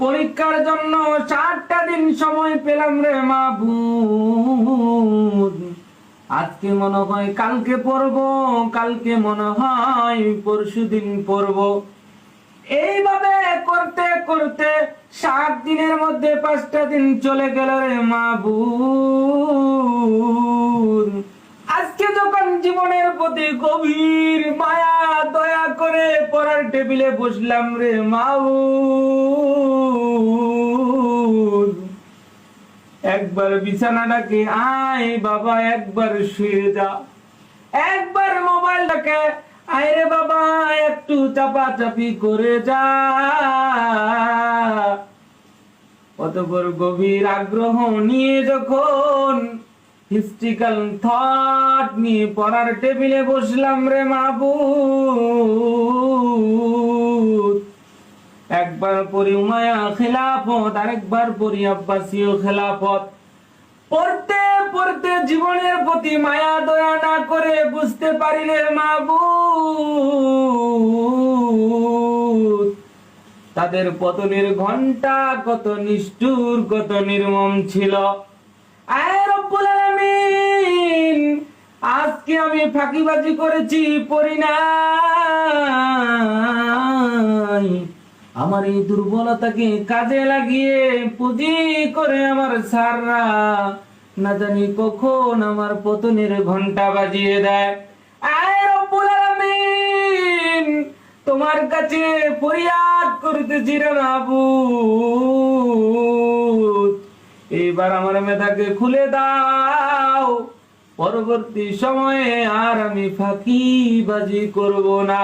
পরীক্ষার জন্য 7টা দিন সময় পেলাম রে মাবুদ। আজকে মনে হয় কালকে পড়বো, কালকে মনে হয় পরশুদিন পড়বো। এইভাবে করতে করতে 7 দিনের মধ্যে 5টা দিন চলে গেল রে মাবুদ। আজকে যখন জীবনের প্রতি গভীর মায়া দয়া করে পড়ার টেবিলে বসলাম রে মাবুদ, একবার বিছানাটাকে আয় বাবা, একবার শুয়ে যা, একবার মোবাইলটাকে আয় রে বাবা একটু চাপাচাপি করে যা। অতঃপর গভীর আগ্রহ নিয়ে যখন হিস্ট্রিক্যাল থট নিয়ে পড়ার টেবিলে বসলাম রে মাবুদ, একবার পড়ি উমাইয়া খেলাফত, আরেকবার পড়ি আব্বাসীয় খেলাফত। পড়তে পড়তে জীবনের প্রতি মায়া দয়া না করে বুঝতে পারিলে মাবুদ, তাদের পতনের ঘন্টা কত নিষ্ঠুর, কত নির্মম ছিল। আয় রব্বুল আলামিন, আজকে আমি ফাঁকিবাজি করেছি, পড়ি নাই, আমার এই দুর্বলতাকে কাজে লাগিয়ে পুঁজি করে আমার সাররা না জানি কখন আমার পতনের ঘন্টা বাজিয়ে দেয়। আয় রব্বুল আলামিন, তোমার কাছে ফরিয়াদ করতেছি রে মাবুদ, এইবার আমার মেধাকে খুলে দাও, পরবর্তী সময়ে আর আমি ফাঁকিবাজি করব না।